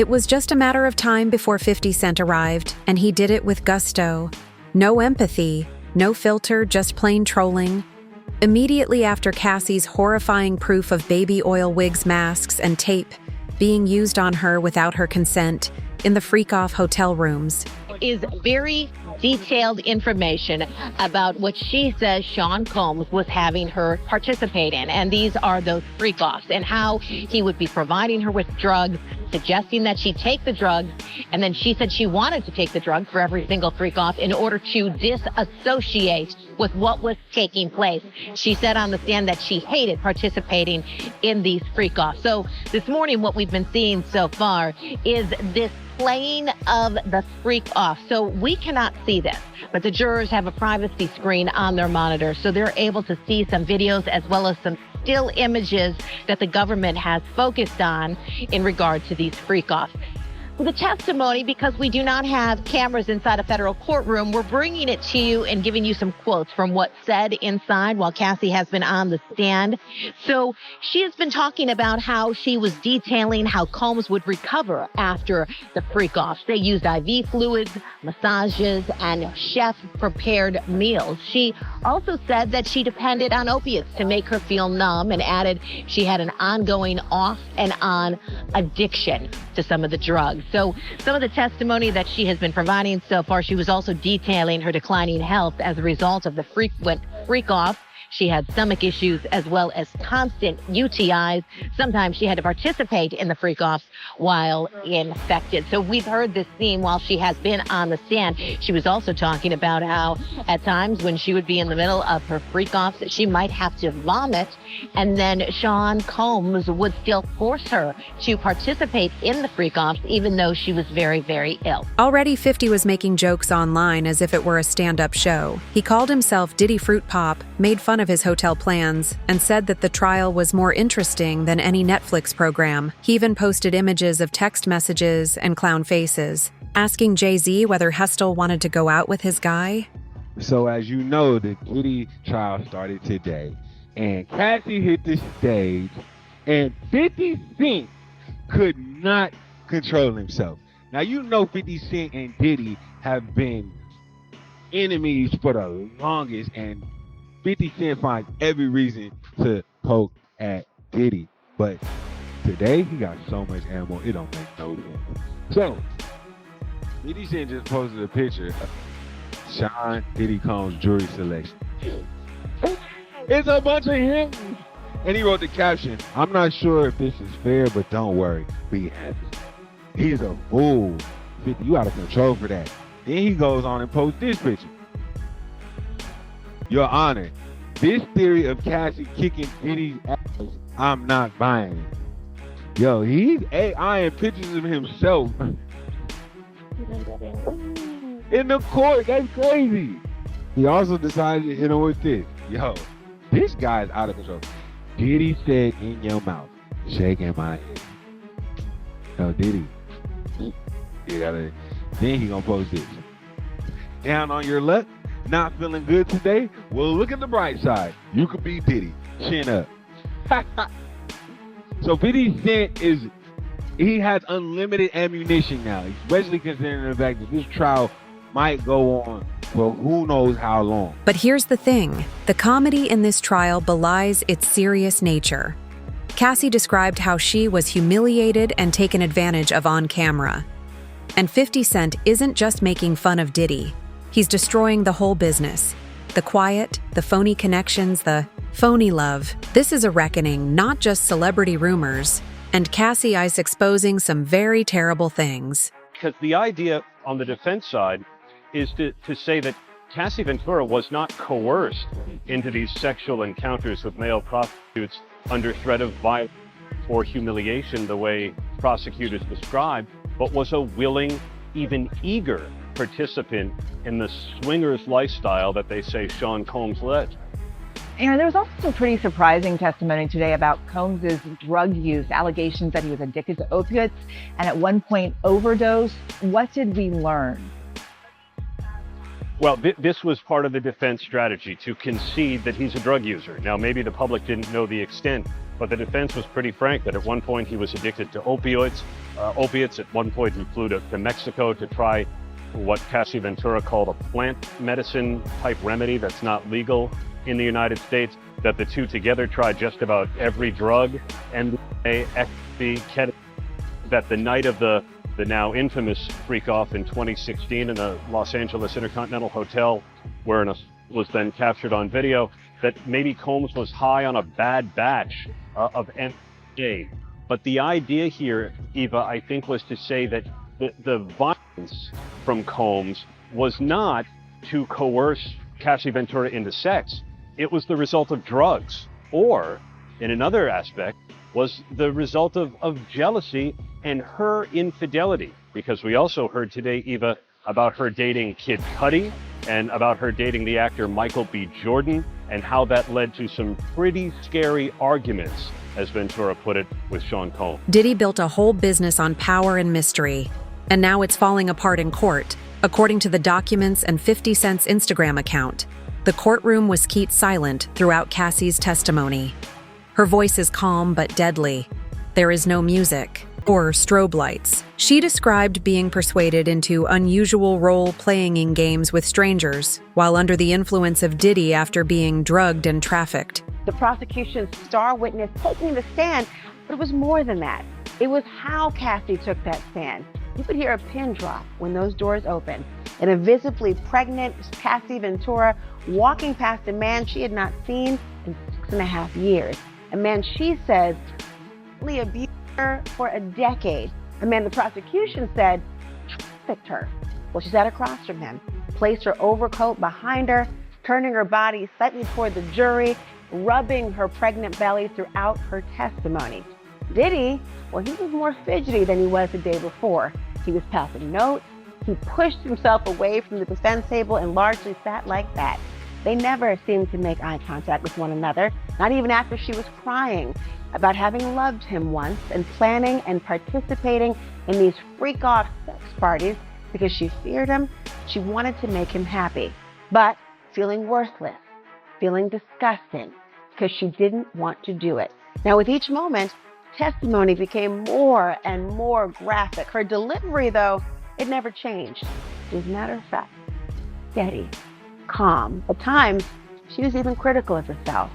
It was just a matter of time before 50 Cent arrived, and he did it with gusto. No empathy, no filter, just plain trolling. Immediately after Cassie's horrifying proof of baby oil wigs, masks, and tape being used on her without her consent in the freak-off hotel rooms, is very detailed information about what she says Sean Combs was having her participate in. And these are those freak-offs and how he would be providing her with drugs, suggesting that she take the drugs. And then she said she wanted to take the drugs for every single freak-off in order to disassociate with what was taking place. She said on the stand that she hated participating in these freak-offs. So this morning, what we've been seeing so far is this playing of the freak off. So we cannot see this, but the jurors have a privacy screen on their monitor, so they're able to see some videos as well as some still images that the government has focused on in regard to these freak offs. The testimony, because we do not have cameras inside a federal courtroom, we're bringing it to you and giving you some quotes from what's said inside while Cassie has been on the stand. So she has been talking about how she was detailing how Combs would recover after the freak-offs. They used IV fluids, massages, and chef-prepared meals. She also said that she depended on opiates to make her feel numb, and added she had an ongoing off and on addiction to some of the drugs. So some of the testimony that she has been providing so far, she was also detailing her declining health as a result of the frequent freak-off. She had stomach issues as well as constant UTIs. Sometimes she had to participate in the freak-offs while infected. So we've heard this theme while she has been on the stand. She was also talking about how at times when she would be in the middle of her freak-offs, she might have to vomit, and then Sean Combs would still force her to participate in the freak-offs even though she was very, very ill. Already 50 was making jokes online as if it were a stand-up show. He called himself Diddy Fruit Pop, made fun of his hotel plans, and said that the trial was more interesting than any Netflix program. He even posted images of text messages and clown faces, asking Jay-Z whether Hustle wanted to go out with his guy. So as you know, the Diddy trial started today, and Cassie hit the stage, and 50 Cent could not control himself. Now, you know 50 Cent and Diddy have been enemies for the longest, and 50 Cent finds every reason to poke at Diddy. But today, he got so much ammo, it don't make no sense. So, 50 Cent just posted a picture of Sean Diddy Combs' jury selection. It's a bunch of him. And he wrote the caption, "I'm not sure if this is fair, but don't worry, be happy." He's a fool. 50, you out of control for that. Then he goes on and posts this picture. "Your Honor, this theory of Cassie kicking Diddy's ass, I'm not buying it." Yo, he's AIing pictures of himself in the court. That's crazy. He also decided to hit him with this. Yo, this guy's out of control. Diddy said in your mouth, shaking my head. Yo, Diddy, you gotta. Then he gonna post this. "Down on your luck? Not feeling good today? Well, look at the bright side. You could be Diddy. Chin up." So 50 Cent he has unlimited ammunition now, especially considering the fact that this trial might go on for who knows how long. But here's the thing. The comedy in this trial belies its serious nature. Cassie described how she was humiliated and taken advantage of on camera. And 50 Cent isn't just making fun of Diddy. He's destroying the whole business. The quiet, the phony connections, the phony love. This is a reckoning, not just celebrity rumors. And Cassie is exposing some very terrible things. Because the idea on the defense side is to say that Cassie Ventura was not coerced into these sexual encounters with male prostitutes under threat of violence or humiliation the way prosecutors described, but was a willing, even eager participant in the swingers lifestyle that they say Sean Combs led. And there was also some pretty surprising testimony today about Combs' drug use, allegations that he was addicted to opiates and at one point overdosed. What did we learn? Well, this was part of the defense strategy, to concede that he's a drug user. Now, maybe the public didn't know the extent But the defense was pretty frank that at one point he was addicted to opiates. At one point he flew to Mexico to try what Cassie Ventura called a plant medicine type remedy that's not legal in the United States, that the two together tried just about every drug, MDMA, ecstasy, ketamine, that the night of the now infamous freak-off in 2016 in the Los Angeles Intercontinental Hotel, where was then captured on video, that maybe Combs was high on a bad batch of MDMA. But the idea here, Eva, I think, was to say that the violence from Combs was not to coerce Cassie Ventura into sex. It was the result of drugs, or, in another aspect, was the result of jealousy and her infidelity. Because we also heard today, Eva, about her dating Kid Cudi and about her dating the actor Michael B. Jordan, and how that led to some pretty scary arguments, as Ventura put it, with Sean Combs. Diddy built a whole business on power and mystery, and now it's falling apart in court, according to the documents and 50 Cent's Instagram account. The courtroom was kept silent throughout Cassie's testimony. Her voice is calm but deadly. There is no music or strobe lights. She described being persuaded into unusual role-playing games with strangers while under the influence of Diddy after being drugged and trafficked. The prosecution's star witness taking the stand, but it was more than that. It was how Cassie took that stand. You could hear a pin drop when those doors opened, and a visibly pregnant Cassie Ventura walking past a man she had not seen in 6.5 years. A man she says abused her for a decade. A man the prosecution said trafficked her. Well, she sat across from him, placed her overcoat behind her, turning her body slightly toward the jury, rubbing her pregnant belly throughout her testimony. Diddy, well, he was more fidgety than he was the day before. He was passing notes. He pushed himself away from the defense table and largely sat like that. They never seemed to make eye contact with one another, not even after she was crying about having loved him once and planning and participating in these freak-off sex parties because she feared him. She wanted to make him happy, but feeling worthless, feeling disgusting because she didn't want to do it. Now, with each moment, testimony became more and more graphic. Her delivery, though, it never changed. As a matter of fact, steady, calm. At times, she was even critical of herself,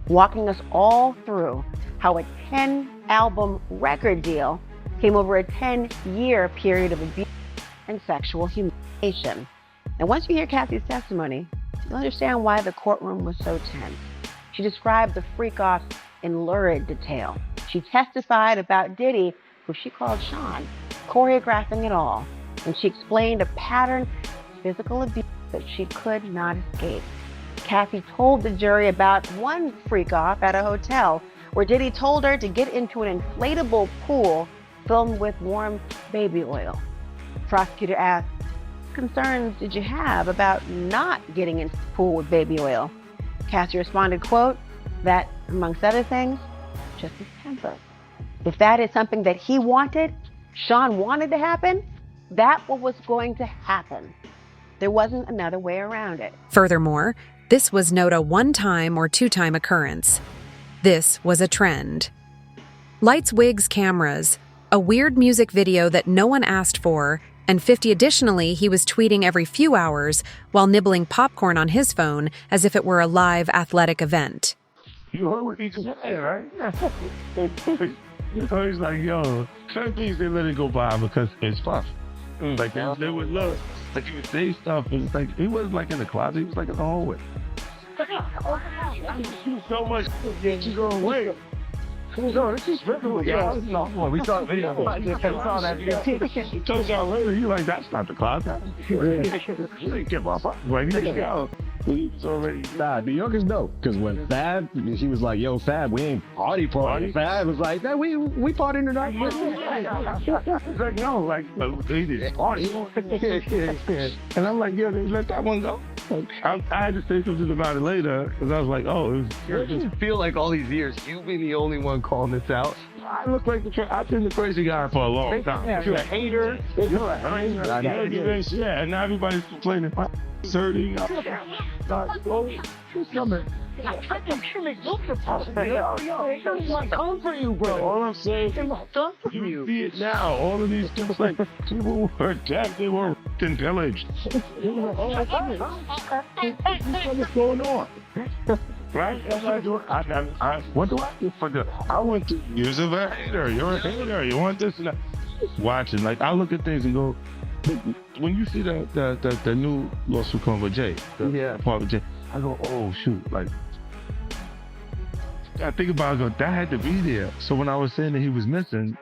walking us all through how a 10-album record deal came over a 10-year period of abuse and sexual humiliation. And once you hear Cassie's testimony, you'll understand why the courtroom was so tense. She described the freak-off in lurid detail. She testified about Diddy, who she called Sean, choreographing it all. And she explained a pattern of physical abuse that she could not escape. Cassie told the jury about one freak-off at a hotel where Diddy told her to get into an inflatable pool filled with warm baby oil. The prosecutor asked, "What concerns did you have about not getting into the pool with baby oil?" Cassie responded, quote, "That, amongst other things, just his temper. If that is something that he wanted, Sean wanted to happen, that was going to happen. There wasn't another way around it." Furthermore, this was not a one-time or two-time occurrence. This was a trend. Lights, wigs, cameras, a weird music video that no one asked for, and 50 additionally, he was tweeting every few hours while nibbling popcorn on his phone as if it were a live athletic event. You heard what he just said, right? So he's like, yo, certain things they let it go by because it's fun. Like they would love. Like he would say stuff, and it's like he wasn't like in the closet, he was like in the hallway. So much you go away. No, this is regular, y'all. No, we saw the video. We saw that video. He told y'all later, you like, that's not the closet. You didn't give up. Like, yo. He was already. Nah, New Yorkers know. Because when Fab, she was like, yo, Fab, we ain't party. Fab was like, nah, we partying tonight. It's like, no, like, they did party. And I'm like, yo, they let that one go. I had to say something about it later, because I was like, oh, it was. It just feel like all these years, you've been the only one calling this out. I look like I've been the crazy guy for a long time. You're a hater. You're a hater. Yeah, and now everybody's complaining. It's hurting. Coming. Come for you, bro. All I'm saying, you see it now. All of these things, like, people were attacked, they were pillaged. What's going on? Right? What do I do for the? I went to years of a hater. You're a hater. You want this and that. Watching, like, I look at things and go, when you see the new lawsuit coming with Jay, part with Jay, I go, oh shoot, like, I think about it, I go, that had to be there. So when I was saying that he was missing,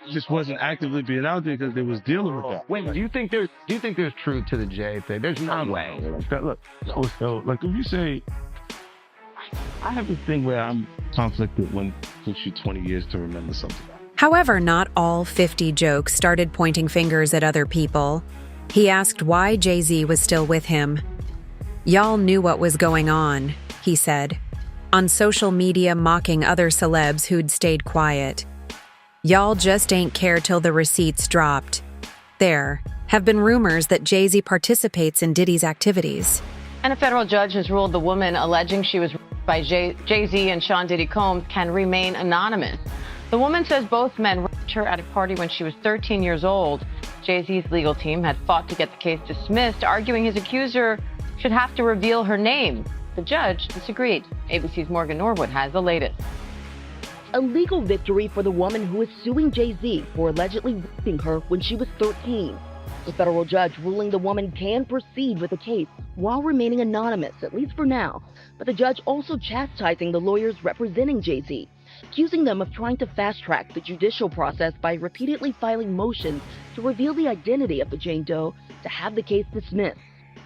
it just wasn't actively being out there because they was dealing with that. Wait, do you think there's truth to the Jay thing? There's no way. Look, so, like, if you say, I have this thing where I'm conflicted when it takes you 20 years to remember something. However, not all 50 jokes started pointing fingers at other people. He asked why Jay-Z was still with him. "Y'all knew what was going on," he said, on social media mocking other celebs who'd stayed quiet. "Y'all just ain't care till the receipts dropped." There have been rumors that Jay-Z participates in Diddy's activities. And a federal judge has ruled the woman alleging she was raped by Jay-Z and Sean Diddy Combs can remain anonymous. The woman says both men raped her at a party when she was 13 years old. Jay-Z's legal team had fought to get the case dismissed, arguing his accuser should have to reveal her name. The judge disagreed. ABC's Morgan Norwood has the latest. A legal victory for the woman who is suing Jay-Z for allegedly raping her when she was 13. The federal judge ruling the woman can proceed with the case while remaining anonymous, at least for now. But the judge also chastising the lawyers representing Jay-Z, accusing them of trying to fast-track the judicial process by repeatedly filing motions to reveal the identity of the Jane Doe to have the case dismissed.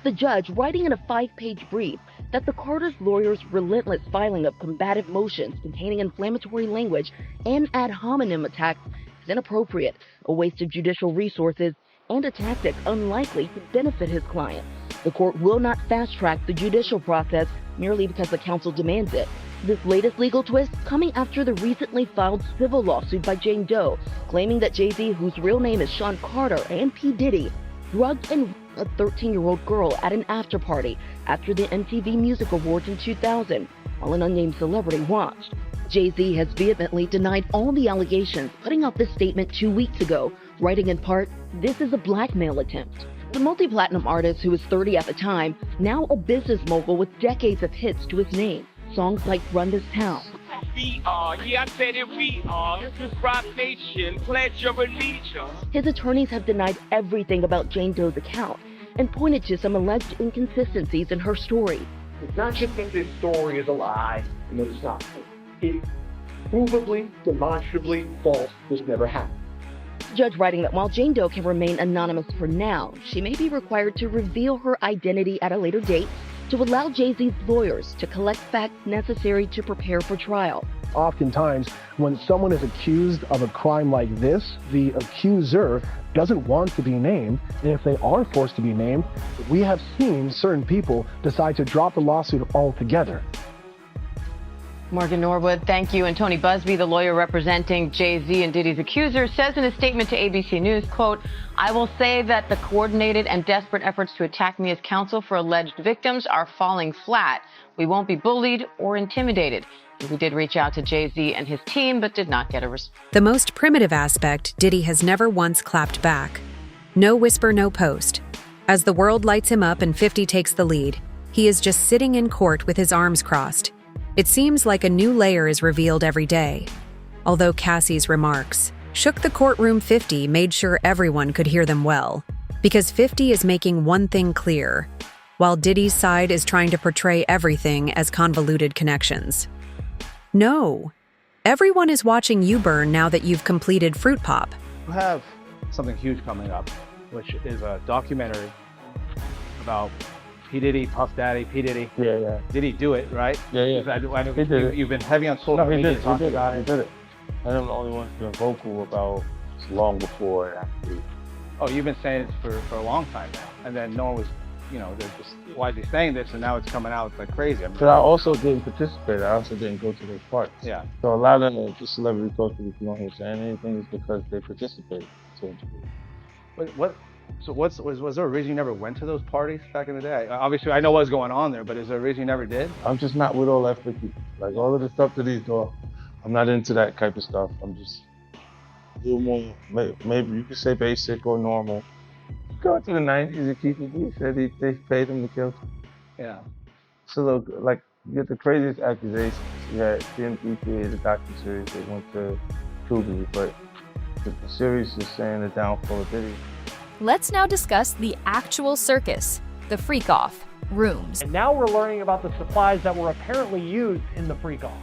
The judge writing in a 5-page brief that the Carter's lawyers' relentless filing of combative motions containing inflammatory language and ad hominem attacks is inappropriate, a waste of judicial resources, and a tactic unlikely to benefit his client. The court will not fast-track the judicial process merely because the counsel demands it. This latest legal twist coming after the recently filed civil lawsuit by Jane Doe, claiming that Jay-Z, whose real name is Sean Carter, and P. Diddy, drugged and raped a 13-year-old girl at an after-party after the MTV Music Awards in 2000, while an unnamed celebrity watched. Jay-Z has vehemently denied all the allegations, putting out this statement 2 weeks ago, writing in part, "This is a blackmail attempt." The multi-platinum artist, who was 30 at the time, now a business mogul with decades of hits to his name, songs like Run This Town. We are, yeah, I said it, we are. This is Rock Nation, pledge your allegiance. His attorneys have denied everything about Jane Doe's account and pointed to some alleged inconsistencies in her story. It's not just that this story is a lie, and that it's not. It's provably, demonstrably false. This never happened. The judge writing that while Jane Doe can remain anonymous for now, she may be required to reveal her identity at a later date to allow Jay-Z's lawyers to collect facts necessary to prepare for trial. Oftentimes, when someone is accused of a crime like this, the accuser doesn't want to be named, and if they are forced to be named, we have seen certain people decide to drop the lawsuit altogether. Morgan Norwood, thank you. And Tony Busby, the lawyer representing Jay-Z and Diddy's accuser, says in a statement to ABC News, quote, "I will say that the coordinated and desperate efforts to attack me as counsel for alleged victims are falling flat. We won't be bullied or intimidated." We did reach out to Jay-Z and his team, but did not get a response. The most primitive aspect, Diddy has never once clapped back. No whisper, no post. As the world lights him up and 50 takes the lead, he is just sitting in court with his arms crossed. It seems like a new layer is revealed every day. Although Cassie's remarks shook the courtroom, 50 made sure everyone could hear them well. Because 50 is making one thing clear, while Diddy's side is trying to portray everything as convoluted connections. No, everyone is watching you burn now that you've completed Fruit Pop. You have something huge coming up, which is a documentary about P. Diddy, Puff Daddy, P. Diddy. Yeah. Did he do it, right? Yeah. I know He did it. you've been heavy on social media talking about He it. did it. And I'm the only one who's been vocal about it long before it actually. Oh, you've been saying it for a long time now. And then no one was, they're just, why is he saying this? And now it's coming out like crazy. But I also didn't participate. I also didn't go to those parts. Yeah. So a lot of the celebrity culture, if you don't hear saying anything, is because they participated to a degree. What So was there a reason you never went to those parties back in the day? Obviously, I know what's going on there, but is there a reason you never did? I'm just not with all that freaky. Like all of the stuff that he's doing, I'm not into that type of stuff. I'm just a little more, maybe you could say basic or normal. Go to the 90s and Keith G said they paid him to kill. Yeah. So look, like you get the craziest accusations. You had TMZ created a docu-series that went to Tubi, but the series is saying the downfall of Diddy. Let's now discuss the actual circus, the freak-off rooms. And now we're learning about the supplies that were apparently used in the freak-off.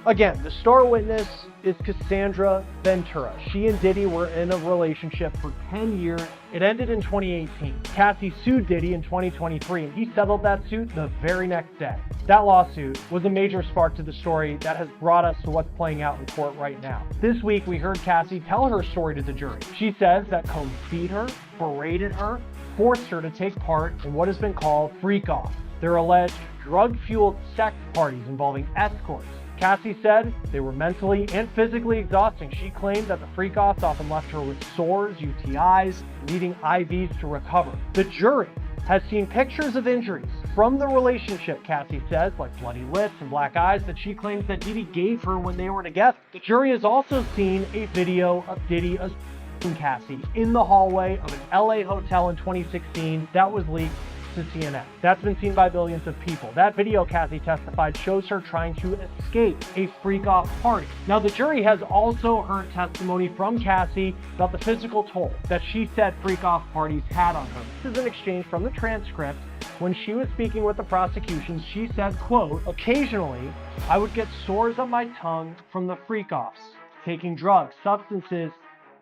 Again, the star witness is Cassandra Ventura. She and Diddy were in a relationship for 10 years. It ended in 2018. Cassie sued Diddy in 2023, and he settled that suit the very next day. That lawsuit was a major spark to the story that has brought us to what's playing out in court right now. This week, we heard Cassie tell her story to the jury. She says that Combs beat her, berated her, forced her to take part in what has been called freak-off. They're alleged drug-fueled sex parties involving escorts. Cassie said they were mentally and physically exhausting. She claimed that the freak-offs often left her with sores, UTIs, needing IVs to recover. The jury has seen pictures of injuries from the relationship, Cassie says, like bloody lips and black eyes that she claims that Diddy gave her when they were together. The jury has also seen a video of Diddy assaulting Cassie in the hallway of an LA hotel in 2016 that was leaked to CNN. That's been seen by billions of people. That video, Cassie testified, shows her trying to escape a freak-off party. Now, the jury has also heard testimony from Cassie about the physical toll that she said freak-off parties had on her. This is an exchange from the transcript. When she was speaking with the prosecution, she said, quote, "Occasionally, I would get sores on my tongue from the freak-offs, taking drugs, substances,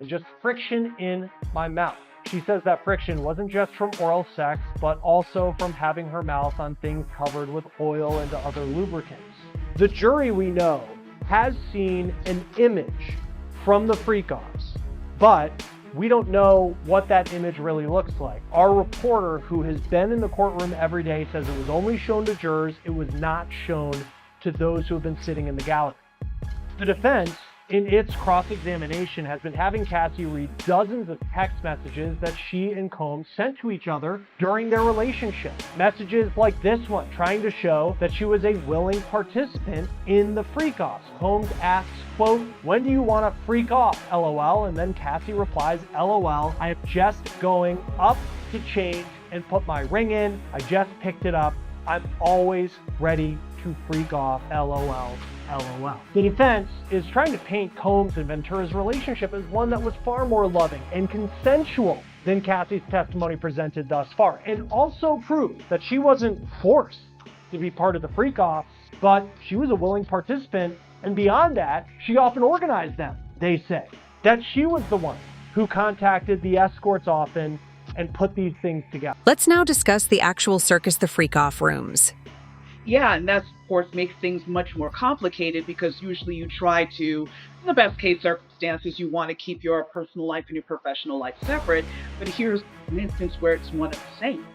and just friction in my mouth." She says that friction wasn't just from oral sex, but also from having her mouth on things covered with oil and other lubricants. The jury, we know, has seen an image from the freak-offs, but we don't know what that image really looks like. Our reporter, who has been in the courtroom every day, says it was only shown to jurors. It was not shown to those who have been sitting in the gallery. The defense, in its cross-examination, has been having Cassie read dozens of text messages that she and Combs sent to each other during their relationship. Messages like this one, trying to show that she was a willing participant in the freak-offs. Combs asks, quote, "When do you want to freak off, LOL?" And then Cassie replies, "LOL, I am just going up to change and put my ring in. I just picked it up. I'm always ready to freak off, LOL. LOL. The defense is trying to paint Combs and Ventura's relationship as one that was far more loving and consensual than Cassie's testimony presented thus far, and also prove that she wasn't forced to be part of the freak-off, but she was a willing participant, and beyond that, she often organized them, they say. That she was the one who contacted the escorts often and put these things together. Let's now discuss the actual circus, the freak-off rooms. Yeah, and that, of course, makes things much more complicated because usually you try to, in the best case circumstances, you want to keep your personal life and your professional life separate. But here's an instance where it's one and the same.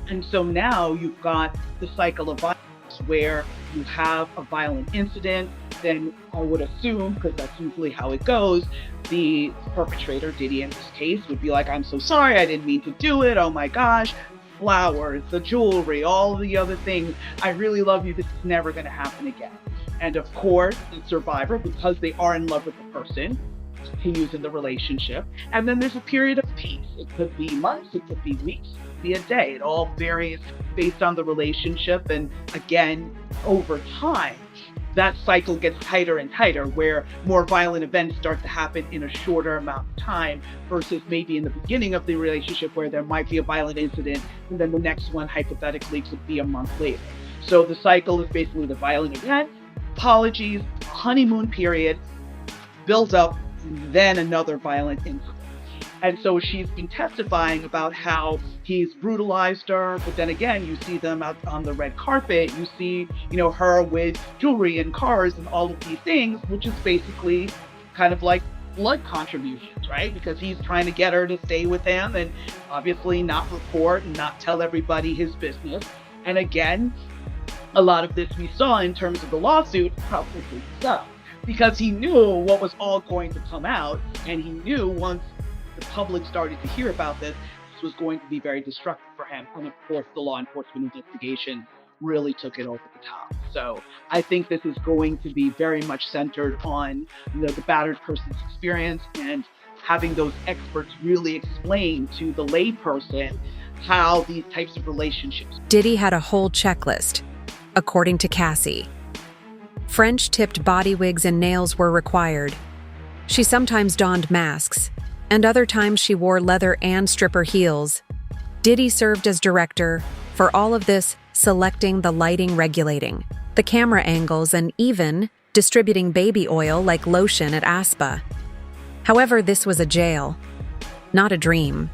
And so now you've got the cycle of violence where you have a violent incident, then I would assume, because that's usually how it goes, the perpetrator, Diddy in this case, would be like, "I'm so sorry, I didn't mean to do it, oh my gosh. Flowers, the jewelry, all the other things. I really love you. This is never going to happen again." And of course, the survivor, because they are in love with the person, continues in the relationship. And then there's a period of peace. It could be months, it could be weeks, it could be a day. It all varies based on the relationship. And again, over time, that cycle gets tighter and tighter, where more violent events start to happen in a shorter amount of time versus maybe in the beginning of the relationship where there might be a violent incident and then the next one hypothetically could be a month later. So the cycle is basically the violent event, apologies, honeymoon period, build up, and then another violent incident. And so she's been testifying about how he's brutalized her, but then again, you see them out on the red carpet, you see, her with jewelry and cars and all of these things, which is basically kind of like blood contributions, right? Because he's trying to get her to stay with him and obviously not report and not tell everybody his business. And again, a lot of this we saw in terms of the lawsuit probably so, because he knew what was all going to come out, and he knew once the public started to hear about this was going to be very destructive for him. And of course, the law enforcement investigation really took it over the top. So I think this is going to be very much centered on the battered person's experience and having those experts really explain to the layperson how these types of relationships. Diddy had a whole checklist, according to Cassie. French-tipped body wigs and nails were required. She sometimes donned masks, and other times she wore leather and stripper heels. Diddy served as director for all of this, selecting the lighting, regulating the camera angles, and even distributing baby oil like lotion at Aspa. However, this was a jail, not a dream.